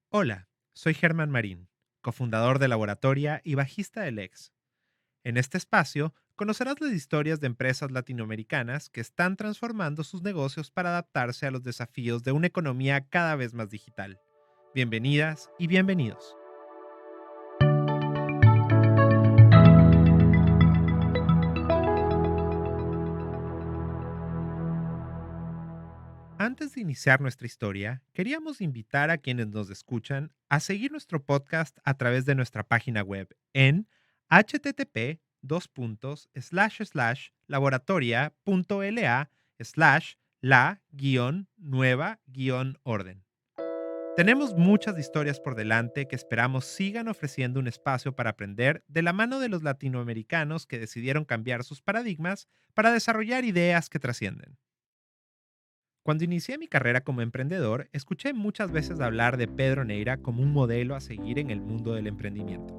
Hola, soy Germán Marín, cofundador de Laboratoria y bajista del Lex. En este espacio conocerás las historias de empresas latinoamericanas que están transformando sus negocios para adaptarse a los desafíos de una economía cada vez más digital. Bienvenidas y bienvenidos. Antes de iniciar nuestra historia, queríamos invitar a quienes nos escuchan a seguir nuestro podcast a través de nuestra página web en http://laboratoria.la/la-nueva-orden. Tenemos muchas historias por delante que esperamos sigan ofreciendo un espacio para aprender de la mano de los latinoamericanos que decidieron cambiar sus paradigmas para desarrollar ideas que trascienden. Cuando inicié mi carrera como emprendedor, escuché muchas veces hablar de Pedro Neira como un modelo a seguir en el mundo del emprendimiento.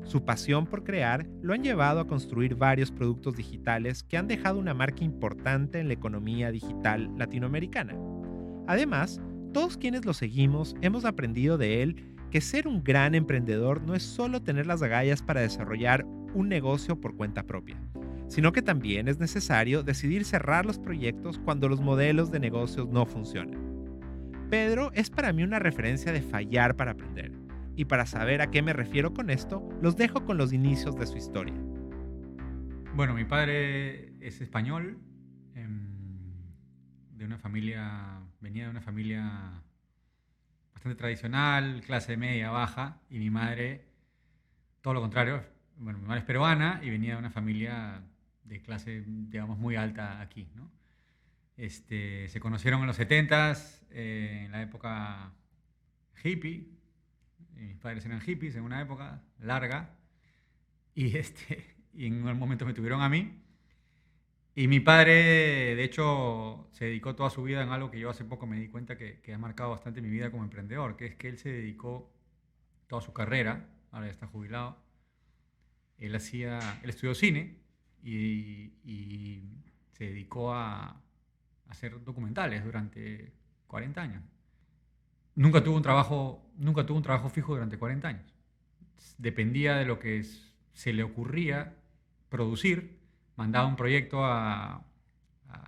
Su pasión por crear lo han llevado a construir varios productos digitales que han dejado una marca importante en la economía digital latinoamericana. Además, todos quienes lo seguimos hemos aprendido de él que ser un gran emprendedor no es solo tener las agallas para desarrollar un negocio por cuenta propia, sino que también es necesario decidir cerrar los proyectos cuando los modelos de negocios no funcionan. Pedro es para mí una referencia de fallar para aprender, y para saber a qué me refiero con esto, los dejo con los inicios de su historia. Bueno, mi padre es español, venía de una familia bastante tradicional, clase media, baja, y mi madre, todo lo contrario. Bueno, mi madre es peruana y venía de una familia de clase, digamos, muy alta aquí, ¿no? Se conocieron en los 70s, en la época hippie. Mis padres eran hippies en una época larga y, y en un momento me tuvieron a mí. Y mi padre, de hecho, se dedicó toda su vida en algo que yo hace poco me di cuenta que ha marcado bastante mi vida como emprendedor, que es que él se dedicó toda su carrera, ahora ya está jubilado. Él estudió cine y se dedicó a hacer documentales durante 40 años. Nunca tuvo un trabajo fijo durante 40 años. Dependía de lo que se le ocurría producir. Mandaba un proyecto a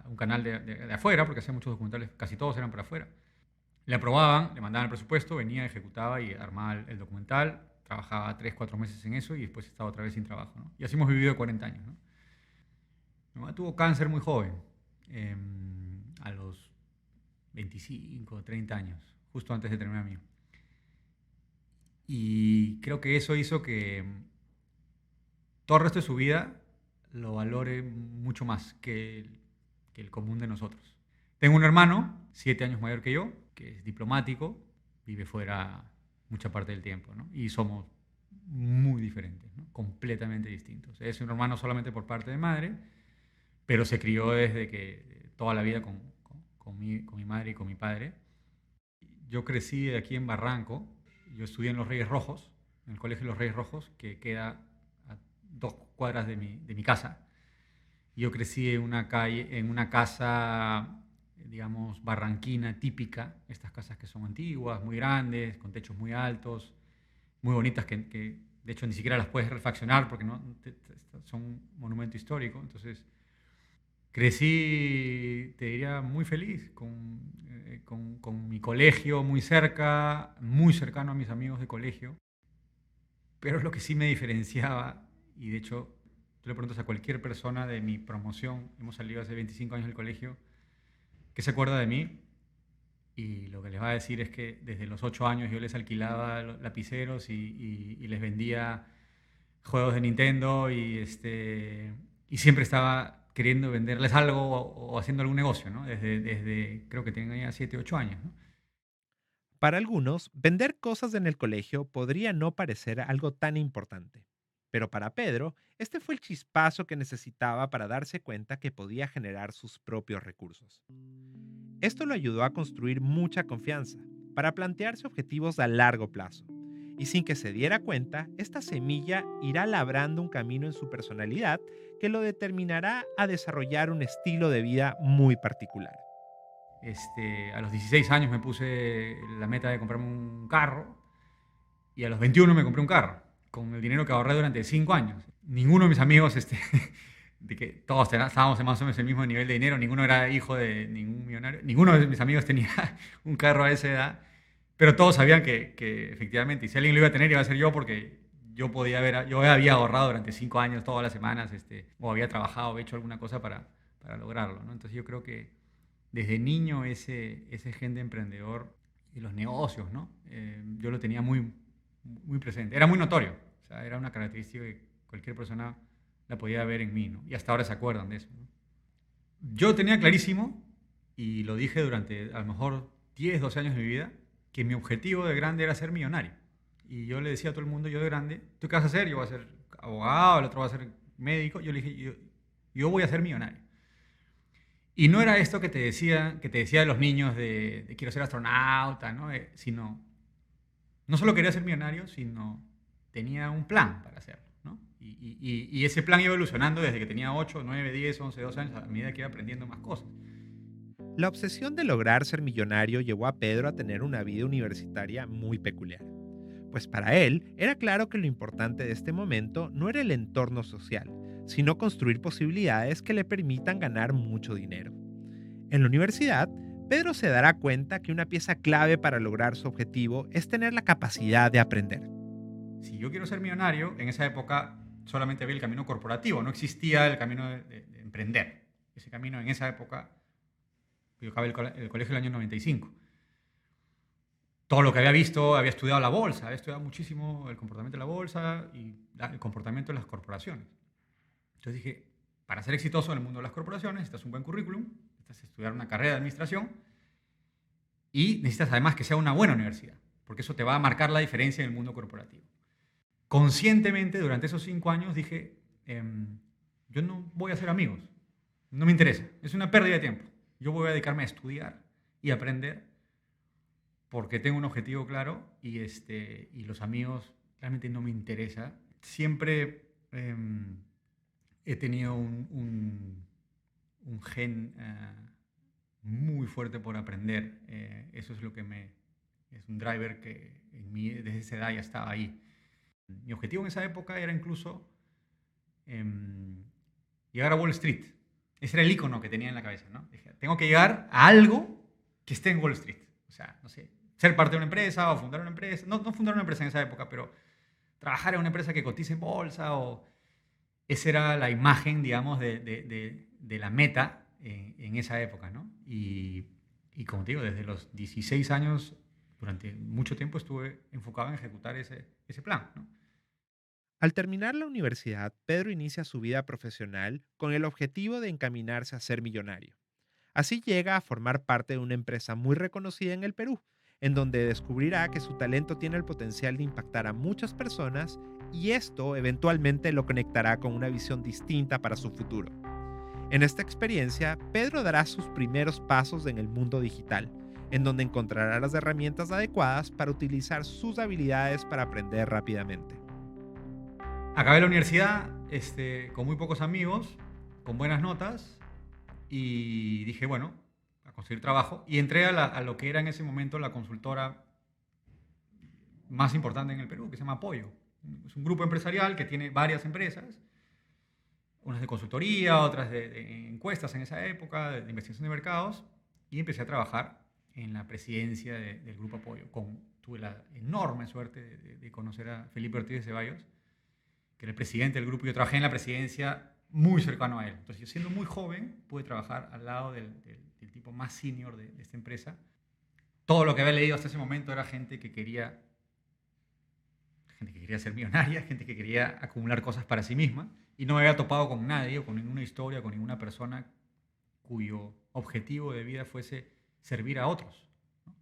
un canal de afuera, porque hacía muchos documentales, casi todos eran para afuera. Le aprobaban, le mandaban el presupuesto, venía, ejecutaba y armaba el documental. Trabajaba 3, 4 meses en eso y después estaba otra vez sin trabajo, ¿no? Y así hemos vivido 40 años, ¿no? Mi mamá tuvo cáncer muy joven, a los 25, 30 años, justo antes de tenerme a mí. Y creo que eso hizo que todo el resto de su vida lo valore mucho más que el común de nosotros. Tengo un hermano, 7 años mayor que yo, que es diplomático, vive fuera mucha parte del tiempo, ¿no? Y somos muy diferentes, ¿no? Completamente distintos. Es un hermano solamente por parte de madre, pero se crió desde que toda la vida con mi madre y con mi padre. Yo crecí aquí en Barranco. Yo estudié en los Reyes Rojos, en el Colegio de los Reyes Rojos, que queda a 2 cuadras de mi casa. Yo crecí en una casa, digamos, barranquina típica, estas casas que son antiguas, muy grandes, con techos muy altos, muy bonitas, que de hecho ni siquiera las puedes refaccionar porque no, son un monumento histórico. Entonces, crecí, te diría, muy feliz, con mi colegio muy cerca, muy cercano a mis amigos de colegio. Pero lo que sí me diferenciaba, y de hecho tú le preguntas a cualquier persona de mi promoción, hemos salido hace 25 años del colegio, que se acuerda de mí, y lo que les va a decir es que desde los 8 años yo les alquilaba lapiceros y les vendía juegos de Nintendo y siempre estaba queriendo venderles algo o haciendo algún negocio, ¿no? Desde creo que tenía 7 8 años, ¿no? Para algunos, vender cosas en el colegio podría no parecer algo tan importante. Pero para Pedro, este fue el chispazo que necesitaba para darse cuenta que podía generar sus propios recursos. Esto lo ayudó a construir mucha confianza, para plantearse objetivos a largo plazo. Y sin que se diera cuenta, esta semilla irá labrando un camino en su personalidad que lo determinará a desarrollar un estilo de vida muy particular. A los 16 años me puse la meta de comprarme un carro y a los 21 me compré un carro con el dinero que ahorré durante 5 años. Ninguno de mis amigos, de que todos estábamos en más o menos el mismo nivel de dinero, ninguno era hijo de ningún millonario, ninguno de mis amigos tenía un carro a esa edad, pero todos sabían que efectivamente, y si alguien lo iba a tener, iba a ser yo porque yo había ahorrado durante 5 años todas las semanas, o había trabajado, había hecho alguna cosa para lograrlo, ¿no? Entonces yo creo que desde niño ese gen de emprendedor y los negocios, ¿no? Yo lo tenía muy presente. Era muy notorio. O sea, era una característica que cualquier persona la podía ver en mí, ¿no? Y hasta ahora se acuerdan de eso, ¿no? Yo tenía clarísimo, y lo dije durante a lo mejor 10, 12 años de mi vida, que mi objetivo de grande era ser millonario. Y yo le decía a todo el mundo, yo de grande, ¿tú qué vas a hacer? Yo voy a ser abogado, el otro va a ser médico. Yo le dije, yo voy a ser millonario. Y no era esto que te decía de los niños de quiero ser astronauta, ¿no? Sino, no solo quería ser millonario, sino tenía un plan para hacerlo, ¿no? Y ese plan iba evolucionando desde que tenía 8, 9, 10, 11, 12 años, a medida que iba aprendiendo más cosas. La obsesión de lograr ser millonario llevó a Pedro a tener una vida universitaria muy peculiar. Pues para él era claro que lo importante de este momento no era el entorno social, sino construir posibilidades que le permitan ganar mucho dinero. En la universidad, Pedro se dará cuenta que una pieza clave para lograr su objetivo es tener la capacidad de aprender. Si yo quiero ser millonario, en esa época solamente había el camino corporativo, no existía el camino de emprender. Ese camino en esa época, yo acabé el colegio en el año 95. Todo lo que había visto, había estudiado la bolsa, había estudiado muchísimo el comportamiento de la bolsa y el comportamiento de las corporaciones. Entonces dije, para ser exitoso en el mundo de las corporaciones necesitas un buen currículum, necesitas estudiar una carrera de administración y necesitas además que sea una buena universidad, porque eso te va a marcar la diferencia en el mundo corporativo. Conscientemente, durante esos 5 años dije, yo no voy a hacer amigos, no me interesa, es una pérdida de tiempo. Yo voy a dedicarme a estudiar y aprender porque tengo un objetivo claro y los amigos realmente no me interesa. Siempre he tenido un gen muy fuerte por aprender. Eso es lo que es un driver que en mí desde esa edad ya estaba ahí. Mi objetivo en esa época era incluso llegar a Wall Street. Ese era el icono que tenía en la cabeza, ¿no? Dije, tengo que llegar a algo que esté en Wall Street. O sea, no sé, ser parte de una empresa o fundar una empresa. No fundar una empresa en esa época, pero trabajar en una empresa que cotice en bolsa o... Esa era la imagen, digamos, de la meta en esa época, ¿no? Y como te digo, desde los 16 años, durante mucho tiempo estuve enfocado en ejecutar ese plan, ¿no? Al terminar la universidad, Pedro inicia su vida profesional con el objetivo de encaminarse a ser millonario. Así llega a formar parte de una empresa muy reconocida en el Perú, en donde descubrirá que su talento tiene el potencial de impactar a muchas personas y esto eventualmente lo conectará con una visión distinta para su futuro. En esta experiencia, Pedro dará sus primeros pasos en el mundo digital, en donde encontrará las herramientas adecuadas para utilizar sus habilidades para aprender rápidamente. Acabé la universidad con muy pocos amigos, con buenas notas, y dije, bueno, a conseguir trabajo. Y entré a lo que era en ese momento la consultora más importante en el Perú, que se llama Apoyo. Es un grupo empresarial que tiene varias empresas, unas de consultoría, otras de encuestas en esa época, de investigación de mercados, y empecé a trabajar en la presidencia del Grupo Apoyo. Tuve la enorme suerte de conocer a Felipe Ortiz de Ceballos, que era el presidente del grupo. Yo trabajé en la presidencia muy cercano a él. Entonces, yo siendo muy joven, pude trabajar al lado del tipo más senior de esta empresa. Todo lo que había leído hasta ese momento era gente que quería ser millonaria, gente que quería acumular cosas para sí misma, y no me había topado con nadie, o con ninguna historia, con ninguna persona cuyo objetivo de vida fuese servir a otros, ¿no?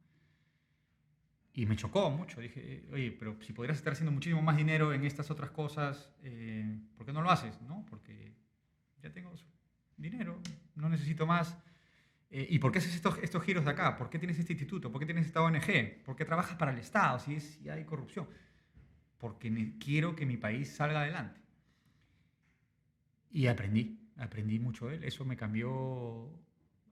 Y me chocó mucho. Dije, oye, pero si podrías estar haciendo muchísimo más dinero en estas otras cosas, ¿por qué no lo haces? ¿No? Porque ya tengo dinero, no necesito más. ¿Y por qué haces estos giros de acá? ¿Por qué tienes este instituto? ¿Por qué tienes esta ONG? ¿Por qué trabajas para el Estado si hay corrupción? Porque quiero que mi país salga adelante. Y aprendí mucho de él. Eso me cambió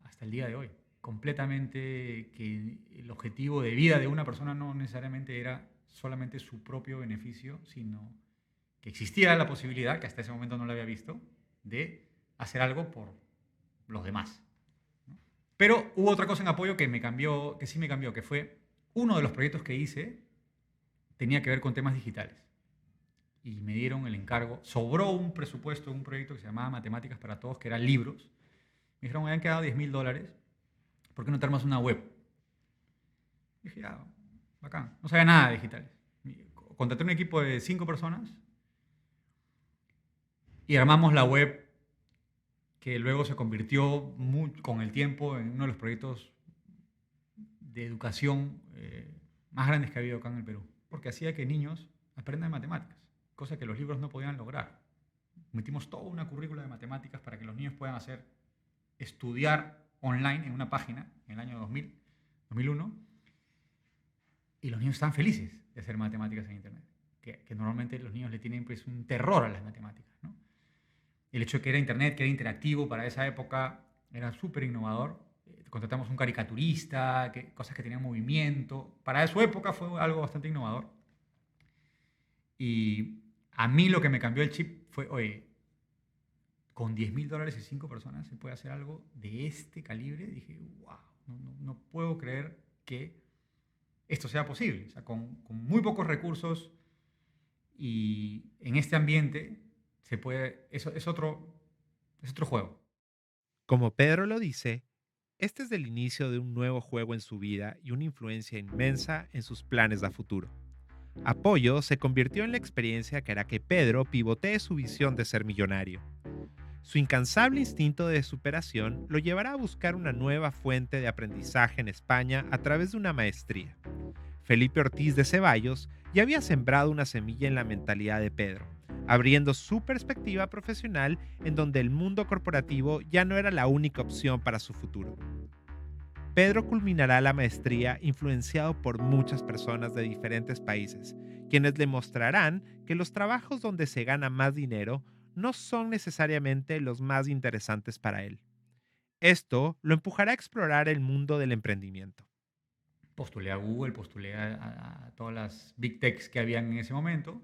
hasta el día de hoy. completamente que el objetivo de vida de una persona no necesariamente era solamente su propio beneficio, sino que existía la posibilidad, que hasta ese momento no la había visto, de hacer algo por los demás, ¿no? Pero hubo otra cosa en apoyo que me cambió, que sí me cambió, que fue uno de los proyectos que hice tenía que ver con temas digitales. Y me dieron el encargo, sobró un presupuesto de un proyecto que se llamaba Matemáticas para Todos, que eran libros. Me dijeron, me habían quedado $10,000, ¿por qué no te armas una web? Y dije, ya, bacán, no sabía nada de digitales. Contraté un equipo de 5 personas y armamos la web que luego se convirtió con el tiempo en uno de los proyectos de educación más grandes que ha habido acá en el Perú, porque hacía que niños aprendan matemáticas, cosa que los libros no podían lograr. Metimos toda una currícula de matemáticas para que los niños puedan estudiar online en una página en el año 2001, y los niños están felices de hacer matemáticas en Internet, que normalmente los niños le tienen pues, un terror a las matemáticas, ¿no? El hecho de que era Internet, que era interactivo para esa época, era súper innovador. Contratamos un caricaturista, cosas que tenían movimiento. Para su época fue algo bastante innovador. Y a mí lo que me cambió el chip fue, oye, con $10,000 y 5 personas se puede hacer algo de este calibre. Dije, wow, no puedo creer que esto sea posible. O sea, con muy pocos recursos y en este ambiente se puede, es otro juego. Como Pedro lo dice, este es el inicio de un nuevo juego en su vida y una influencia inmensa en sus planes a futuro. Apoyo se convirtió en la experiencia que hará que Pedro pivotee su visión de ser millonario. Su incansable instinto de superación lo llevará a buscar una nueva fuente de aprendizaje en España a través de una maestría. Felipe Ortiz de Ceballos ya había sembrado una semilla en la mentalidad de Pedro, abriendo su perspectiva profesional en donde el mundo corporativo ya no era la única opción para su futuro. Pedro culminará la maestría influenciado por muchas personas de diferentes países, quienes le mostrarán que los trabajos donde se gana más dinero no son necesariamente los más interesantes para él. Esto lo empujará a explorar el mundo del emprendimiento. Postulé a Google, postulé a todas las big techs que habían en ese momento.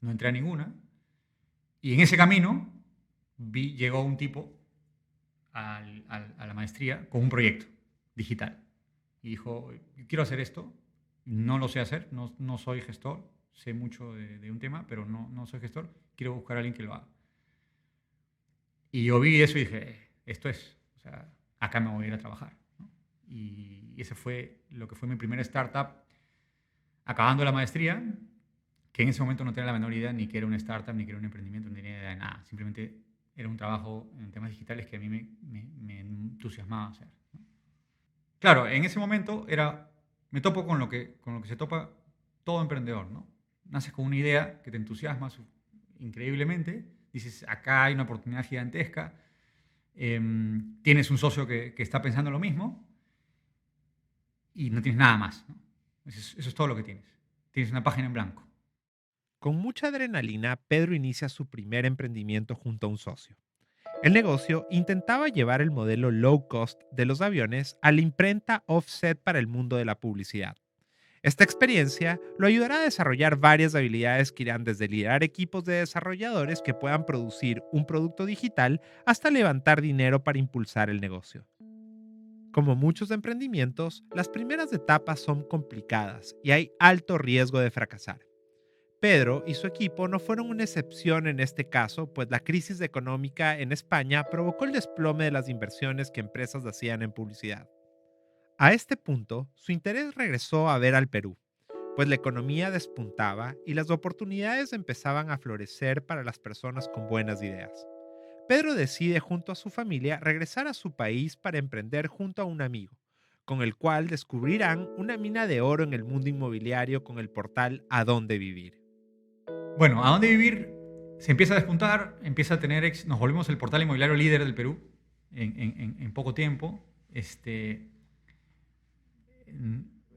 No entré a ninguna. Y en ese camino llegó un tipo a la maestría con un proyecto digital. Y dijo, quiero hacer esto, no lo sé hacer, no soy gestor, sé mucho de un tema, pero no soy gestor, quiero buscar a alguien que lo haga. Y yo vi eso y dije, esto es, o sea, acá me voy a ir a trabajar, ¿no? Y ese fue lo que fue mi primera startup, acabando la maestría, que en ese momento no tenía la menor idea ni que era una startup, ni que era un emprendimiento, ni tenía idea de nada. Simplemente era un trabajo en temas digitales que a mí me entusiasmaba hacer, ¿no? Claro, en ese momento me topo con lo que se topa todo emprendedor, ¿no? Naces con una idea que te entusiasma increíblemente, dices, acá hay una oportunidad gigantesca, tienes un socio que está pensando lo mismo y no tienes nada más, ¿no? Eso es todo lo que tienes. Tienes una página en blanco. Con mucha adrenalina, Pedro inicia su primer emprendimiento junto a un socio. El negocio intentaba llevar el modelo low cost de los aviones a la imprenta offset para el mundo de la publicidad. Esta experiencia lo ayudará a desarrollar varias habilidades que irán desde liderar equipos de desarrolladores que puedan producir un producto digital hasta levantar dinero para impulsar el negocio. Como muchos emprendimientos, las primeras etapas son complicadas y hay alto riesgo de fracasar. Pedro y su equipo no fueron una excepción en este caso, pues la crisis económica en España provocó el desplome de las inversiones que empresas hacían en publicidad. A este punto, su interés regresó a ver al Perú, pues la economía despuntaba y las oportunidades empezaban a florecer para las personas con buenas ideas. Pedro decide junto a su familia regresar a su país para emprender junto a un amigo, con el cual descubrirán una mina de oro en el mundo inmobiliario con el portal A Dónde Vivir. Bueno, ¿a dónde vivir? Se empieza a despuntar, empieza a tener éxito. Nos volvimos el portal inmobiliario líder del Perú en poco tiempo.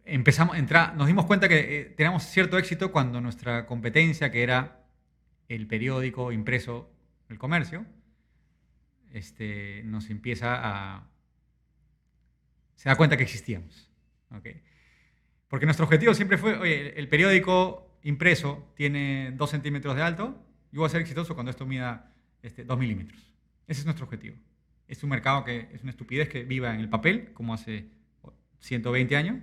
Empezamos a entrar, nos dimos cuenta que teníamos cierto éxito cuando nuestra competencia, que era el periódico impreso El Comercio, nos se da cuenta que existíamos. ¿Ok? Porque nuestro objetivo siempre fue, oye, el periódico impreso tiene 2 centímetros de alto, yo voy a ser exitoso cuando esto mida 2 milímetros. Ese es nuestro objetivo. Es un mercado que es una estupidez que viva en el papel, como hace 120 años.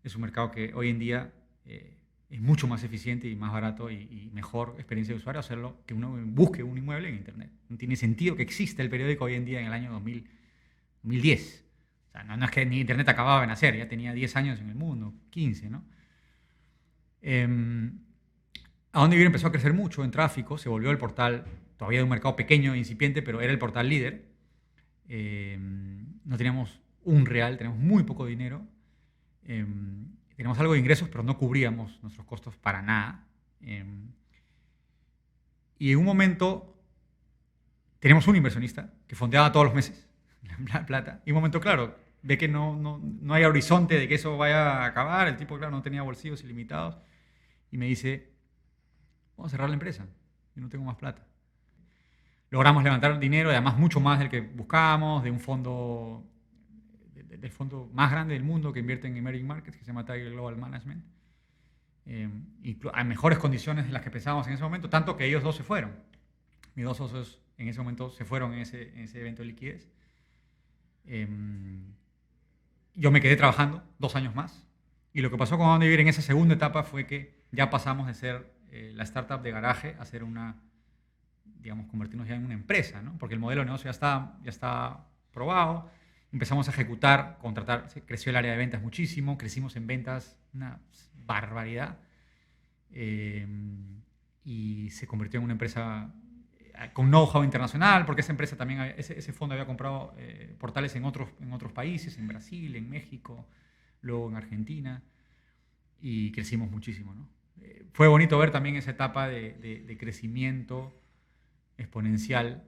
Es un mercado que hoy en día es mucho más eficiente y más barato y mejor experiencia de usuario hacerlo que uno busque un inmueble en Internet. No tiene sentido que exista el periódico hoy en día en el año 2010. O sea, no es que ni Internet acababa de nacer, ya tenía 10 años en el mundo, 15, ¿no? A Dónde Vivir empezó a crecer mucho en tráfico, se volvió el portal, todavía de un mercado pequeño e incipiente, pero era el portal líder. No teníamos un real, teníamos muy poco dinero. Teníamos algo de ingresos, pero no cubríamos nuestros costos para nada. Y en un momento teníamos un inversionista que fondeaba todos los meses la plata. Y en un momento, claro, ve que no hay horizonte de que eso vaya a acabar. El tipo, claro, no tenía bolsillos ilimitados. Y me dice, vamos a cerrar la empresa. Yo no tengo más plata. Logramos levantar dinero, además mucho más del que buscábamos, de un fondo, del fondo más grande del mundo que invierte en emerging markets, que se llama Tiger Global Management. A mejores condiciones de las que pensábamos en ese momento, tanto que ellos dos se fueron. Mis dos socios en ese momento se fueron en ese evento de liquidez. Yo me quedé trabajando 2 años más. Y lo que pasó con Dónde Vivir en esa segunda etapa fue que ya pasamos de ser la startup de garaje a ser convertirnos ya en una empresa, ¿no? Porque el modelo de negocio ya está probado. Empezamos a ejecutar, contratar, creció el área de ventas muchísimo, crecimos en ventas una barbaridad y se convirtió en una empresa con know-how internacional, porque esa empresa también, ese fondo había comprado portales en otros países, en Brasil, en México, luego en Argentina, y crecimos muchísimo, ¿no? Fue bonito ver también esa etapa de crecimiento exponencial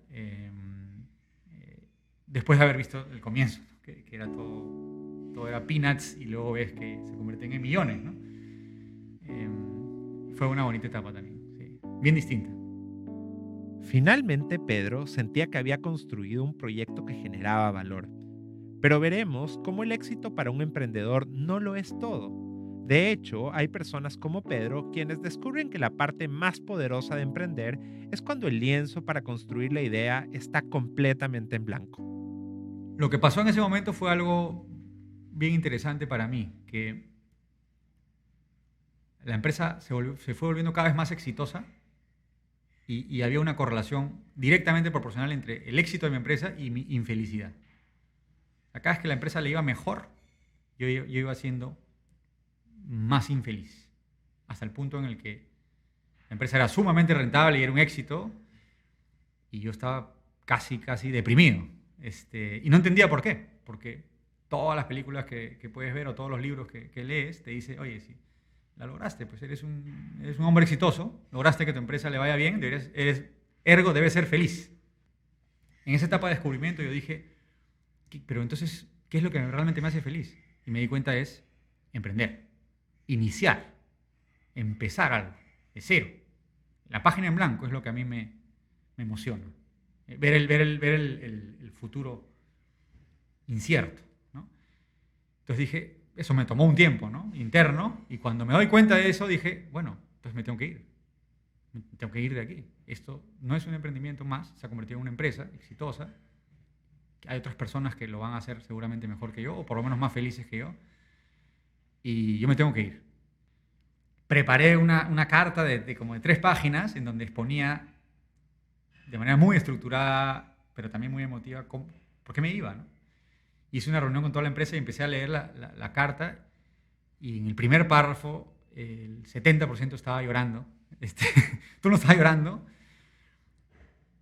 después de haber visto el comienzo, ¿no? que era todo era peanuts y luego ves que se convierten en millones, ¿no? Fue una bonita etapa también, sí, bien distinta. Finalmente, Pedro sentía que había construido un proyecto que generaba valor. Pero veremos cómo el éxito para un emprendedor no lo es todo. De hecho, hay personas como Pedro quienes descubren que la parte más poderosa de emprender es cuando el lienzo para construir la idea está completamente en blanco. Lo que pasó en ese momento fue algo bien interesante para mí, que la empresa se fue volviendo cada vez más exitosa y había una correlación directamente proporcional entre el éxito de mi empresa y mi infelicidad. Cada vez que la empresa le iba mejor, yo iba siendo más infeliz, hasta el punto en el que la empresa era sumamente rentable y era un éxito, y yo estaba casi deprimido. Y no entendía por qué, porque todas las películas que puedes ver o todos los libros que lees te dicen, oye, si la lograste, pues eres un hombre exitoso, lograste que tu empresa le vaya bien, ergo debes ser feliz. En esa etapa de descubrimiento yo dije, pero entonces, ¿qué es lo que realmente me hace feliz? Y me di cuenta es emprender, iniciar, empezar algo, de cero. La página en blanco es lo que a mí me emociona. Ver el futuro incierto, ¿no? Entonces dije, eso me tomó un tiempo, ¿no? Interno, y cuando me doy cuenta de eso dije, bueno, entonces me tengo que ir. Me tengo que ir de aquí. Esto no es un emprendimiento más, se ha convertido en una empresa exitosa. Hay otras personas que lo van a hacer seguramente mejor que yo, o por lo menos más felices que yo. Y yo me tengo que ir. Preparé una carta como de 3 páginas en donde exponía de manera muy estructurada, pero también muy emotiva, por qué me iba, ¿no? Hice una reunión con toda la empresa y empecé a leer la carta, y en el primer párrafo el 70% estaba llorando. Tú no estabas llorando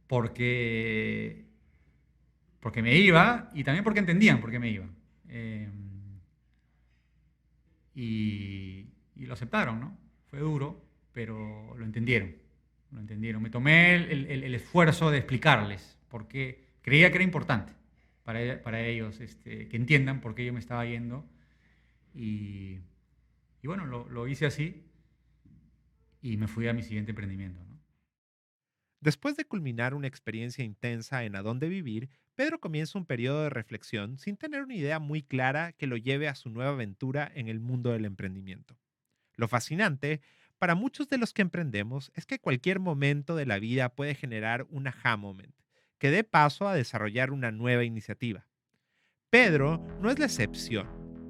porque me iba, y también porque entendían por qué me iba. Y lo aceptaron, ¿no? Fue duro, pero lo entendieron. Me tomé el esfuerzo de explicarles, porque creía que era importante para ellos que entiendan por qué yo me estaba yendo. Y bueno, lo hice así y me fui a mi siguiente emprendimiento, ¿no? Después de culminar una experiencia intensa en a dónde vivir, Pedro comienza un periodo de reflexión sin tener una idea muy clara que lo lleve a su nueva aventura en el mundo del emprendimiento. Lo fascinante para muchos de los que emprendemos es que cualquier momento de la vida puede generar un aha moment que dé paso a desarrollar una nueva iniciativa. Pedro no es la excepción.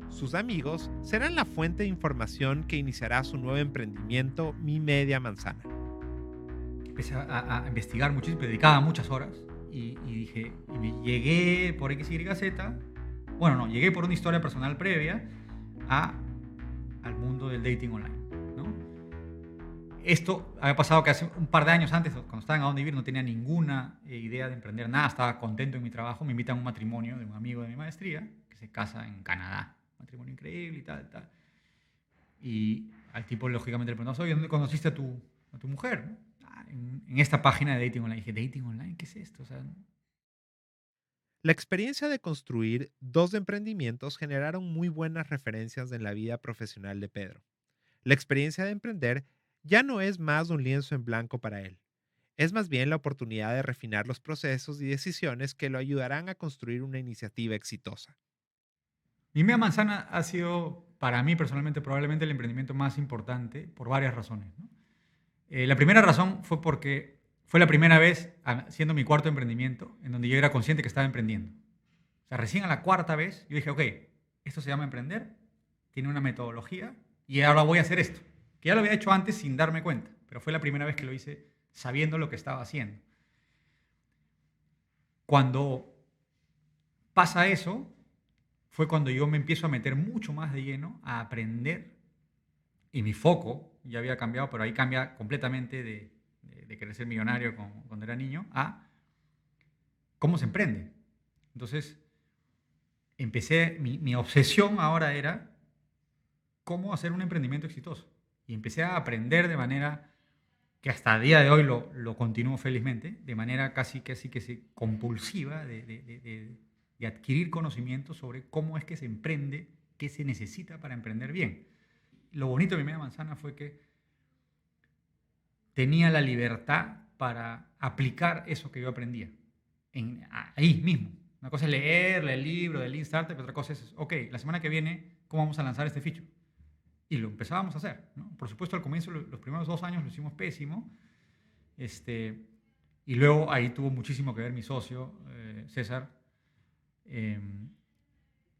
Sus amigos serán la fuente de información que iniciará su nuevo emprendimiento Mi Media Manzana. Empecé a investigar muchísimo, dedicaba muchas horas y dije, y me llegué por X, Y, Z, bueno, no, llegué por una historia personal previa a, al mundo del dating online, ¿no? Esto había pasado que hace un par de años antes, cuando estaba en A Dónde Vivir, no tenía ninguna idea de emprender nada, estaba contento en mi trabajo, me invitan a un matrimonio de un amigo de mi maestría que se casa en Canadá, matrimonio increíble y tal, tal. Y al tipo, lógicamente, le preguntamos, oye, ¿dónde conociste a tu mujer? ¿No? Ah, en esta página de dating online. Dije, ¿dating online? ¿Qué es esto? O sea, La experiencia de construir dos emprendimientos generaron muy buenas referencias en la vida profesional de Pedro. La experiencia de emprender ya no es más un lienzo en blanco para él. Es más bien la oportunidad de refinar los procesos y decisiones que lo ayudarán a construir una iniciativa exitosa. mi media manzana ha sido, para mí personalmente, probablemente el emprendimiento más importante por varias razones, ¿no? La primera razón fue porque fue la primera vez, siendo mi cuarto emprendimiento, en donde yo era consciente que estaba emprendiendo. O sea, recién a la cuarta vez, yo dije, ok, esto se llama emprender, tiene una metodología y ahora voy a hacer esto. Que ya lo había hecho antes sin darme cuenta, pero fue la primera vez que lo hice sabiendo lo que estaba haciendo. Cuando pasa eso, fue cuando yo me empiezo a meter mucho más de lleno a aprender y mi foco ya había cambiado, pero ahí cambia completamente de querer ser millonario cuando era niño a cómo se emprende. Entonces, mi obsesión ahora era cómo hacer un emprendimiento exitoso. Y empecé a aprender de manera que hasta el día de hoy lo continúo felizmente, de manera casi que compulsiva de adquirir conocimiento sobre cómo es que se emprende, qué se necesita para emprender bien. Lo bonito de mi media manzana fue que tenía la libertad para aplicar eso que yo aprendía ahí mismo. Una cosa es leer el libro del Lean Startup, pero otra cosa es, ok, la semana que viene, ¿cómo vamos a lanzar este feature? Y lo empezábamos a hacer, ¿no? Por supuesto, al comienzo, los primeros 2 años lo hicimos pésimo. Y luego ahí tuvo muchísimo que ver mi socio, César, eh,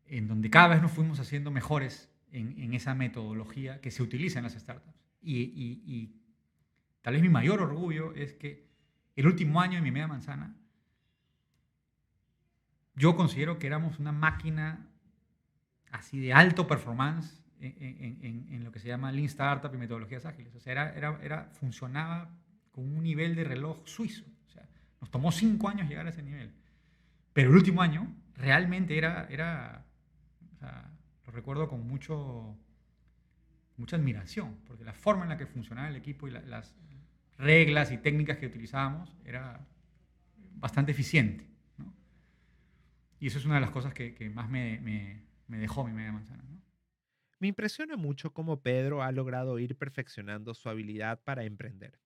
en donde cada vez nos fuimos haciendo mejores en esa metodología que se utiliza en las startups. Y tal vez mi mayor orgullo es que el último año de mi media manzana, yo considero que éramos una máquina así de alto performance en lo que se llama Lean Startup y metodologías ágiles. O sea, funcionaba con un nivel de reloj suizo. O sea, nos tomó 5 años llegar a ese nivel. Pero el último año realmente o sea, lo recuerdo con mucha admiración, porque la forma en la que funcionaba el equipo y las reglas y técnicas que utilizábamos era bastante eficiente, ¿no? Y eso es una de las cosas que más me dejó mi media manzana, ¿no? Me impresiona mucho cómo Pedro ha logrado ir perfeccionando su habilidad para emprender.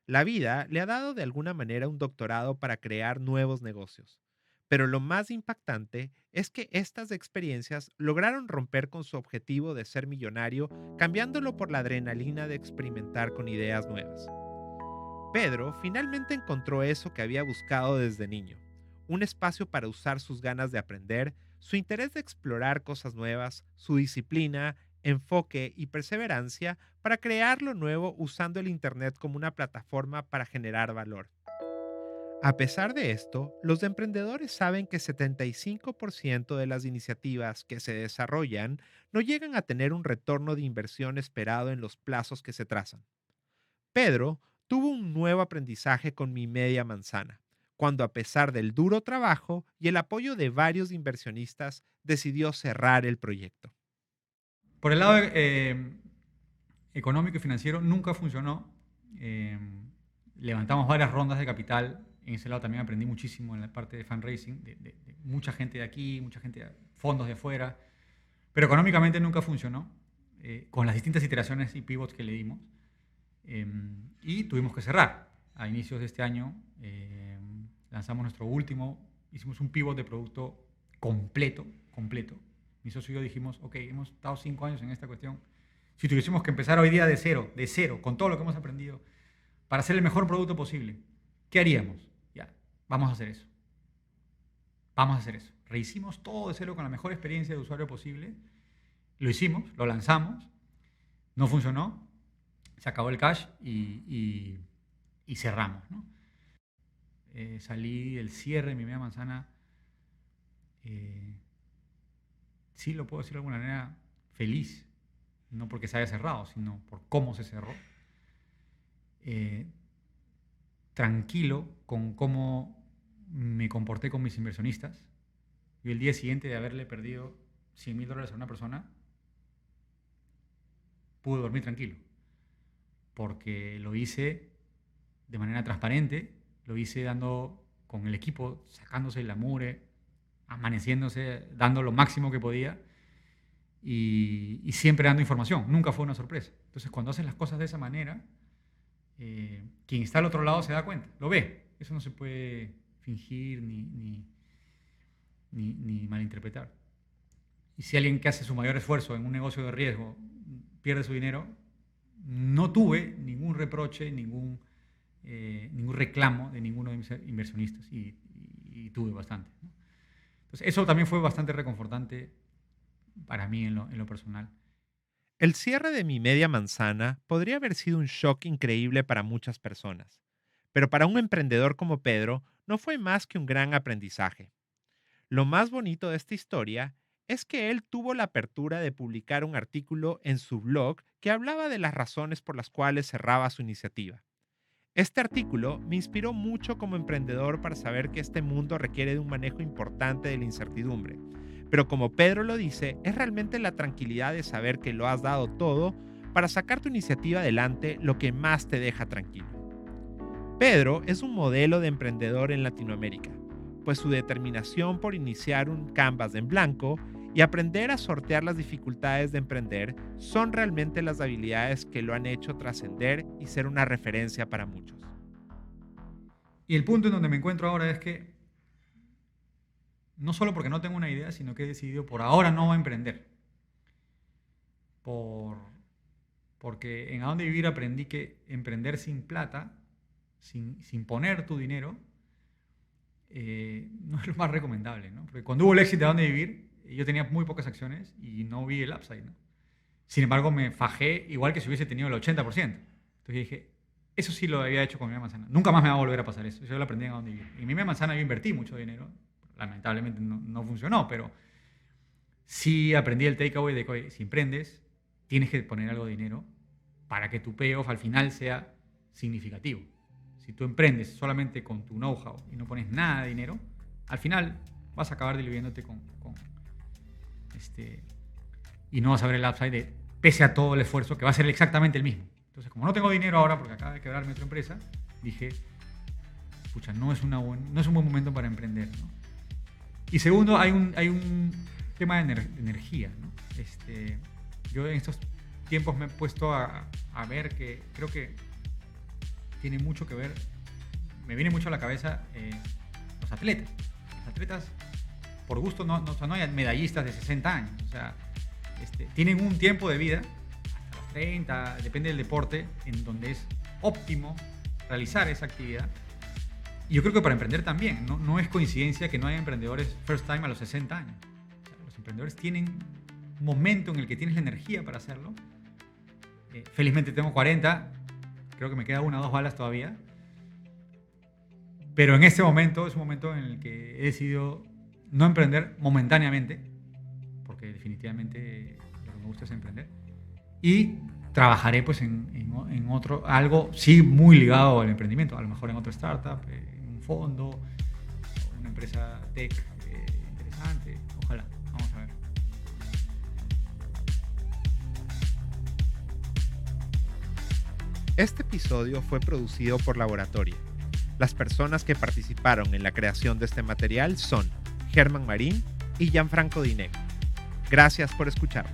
La vida le ha dado de alguna manera un doctorado para crear nuevos negocios. Pero lo más impactante es que estas experiencias lograron romper con su objetivo de ser millonario, cambiándolo por la adrenalina de experimentar con ideas nuevas. Pedro finalmente encontró eso que había buscado desde niño, un espacio para usar sus ganas de aprender, su interés de explorar cosas nuevas, su disciplina, enfoque y perseverancia para crear lo nuevo usando el Internet como una plataforma para generar valor. A pesar de esto, los emprendedores saben que 75% de las iniciativas que se desarrollan no llegan a tener un retorno de inversión esperado en los plazos que se trazan. Pedro tuvo un nuevo aprendizaje con Mi Media Manzana, cuando a pesar del duro trabajo y el apoyo de varios inversionistas, decidió cerrar el proyecto. Por el lado económico y financiero nunca funcionó. Eh, Levantamos varias rondas de capital. En ese lado también aprendí muchísimo en la parte de fundraising, de mucha gente de aquí, mucha gente de fondos de afuera. Pero económicamente nunca funcionó, con las distintas iteraciones y pivots que le dimos. Y tuvimos que cerrar. a inicios de este año, lanzamos nuestro último, hicimos un pivot de producto completo. Mi socio y yo dijimos, ok, hemos estado 5 años en esta cuestión. Si tuviésemos que empezar hoy día de cero, con todo lo que hemos aprendido, para hacer el mejor producto posible, ¿qué haríamos? Ya, vamos a hacer eso. Rehicimos todo de cero con la mejor experiencia de usuario posible. Lo hicimos, lo lanzamos, no funcionó, se acabó el cash y cerramos, ¿no? Salí del cierre de mi media manzana, sí lo puedo decir de alguna manera, feliz. No porque se haya cerrado, sino por cómo se cerró. Tranquilo con cómo me comporté con mis inversionistas. Y el día siguiente de haberle perdido $100,000 a una persona, pude dormir tranquilo. Porque lo hice de manera transparente, lo hice dando con el equipo, sacándose el amure, amaneciéndose, dando lo máximo que podía y siempre dando información. Nunca fue una sorpresa. Entonces, cuando haces las cosas de esa manera, quien está al otro lado se da cuenta, lo ve. Eso no se puede fingir ni malinterpretar. Y si alguien que hace su mayor esfuerzo en un negocio de riesgo pierde su dinero, no tuve ningún reproche, ningún reclamo de ninguno de mis inversionistas y tuve bastante, ¿no? Entonces, eso también fue bastante reconfortante para mí en lo personal. El cierre de mi media manzana podría haber sido un shock increíble para muchas personas, pero para un emprendedor como Pedro no fue más que un gran aprendizaje. Lo más bonito de esta historia es que él tuvo la apertura de publicar un artículo en su blog que hablaba de las razones por las cuales cerraba su iniciativa. Este artículo me inspiró mucho como emprendedor para saber que este mundo requiere de un manejo importante de la incertidumbre. Pero como Pedro lo dice, es realmente la tranquilidad de saber que lo has dado todo para sacar tu iniciativa adelante lo que más te deja tranquilo. Pedro es un modelo de emprendedor en Latinoamérica, pues su determinación por iniciar un canvas en blanco y aprender a sortear las dificultades de emprender son realmente las habilidades que lo han hecho trascender y ser una referencia para muchos. Y el punto en donde me encuentro ahora es que no solo porque no tengo una idea, sino que he decidido por ahora no emprender. Porque en A Dónde Vivir aprendí que emprender sin plata, sin poner tu dinero, no es lo más recomendable, ¿no? Porque cuando hubo el éxito de A Dónde Vivir, yo tenía muy pocas acciones y no vi el upside, ¿no? Sin embargo, me fajé igual que si hubiese tenido el 80%. Entonces dije, eso sí lo había hecho con mi media manzana. Nunca más me va a volver a pasar eso. Yo lo aprendí en A Dónde Vivir. En mi media manzana yo invertí mucho dinero. Lamentablemente no funcionó, pero sí aprendí el takeaway de que si emprendes, tienes que poner algo de dinero para que tu payoff al final sea significativo. Si tú emprendes solamente con tu know-how y no pones nada de dinero, al final vas a acabar diluyéndote y no vas a ver el upside pese a todo el esfuerzo que va a ser exactamente el mismo. Entonces, como no tengo dinero ahora porque acaba de quebrarme otra empresa, dije, pucha, no es un buen momento para emprender, ¿no? Y segundo, hay un tema de energía, ¿no? Yo en estos tiempos me he puesto a ver que creo que tiene mucho que ver, me viene mucho a la cabeza los atletas. Los atletas, por gusto, no hay medallistas de 60 años. O sea, tienen un tiempo de vida, hasta los 30, depende del deporte, en donde es óptimo realizar esa actividad. Y yo creo que para emprender también, no es coincidencia que no haya emprendedores first time a los 60 años. O sea, los emprendedores tienen un momento en el que tienes la energía para hacerlo. Felizmente tengo 40, creo que me queda 1 o 2 balas todavía. Pero en este momento es un momento en el que he decidido no emprender momentáneamente, porque definitivamente lo que me gusta es emprender. Y trabajaré pues en otro, algo sí muy ligado al emprendimiento, a lo mejor en otra startup, en un fondo, una empresa tech interesante, ojalá, vamos a ver. Este episodio fue producido por Laboratoria. Las personas que participaron en la creación de este material son Germán Marín y Gianfranco Dinegro. Gracias por escuchar.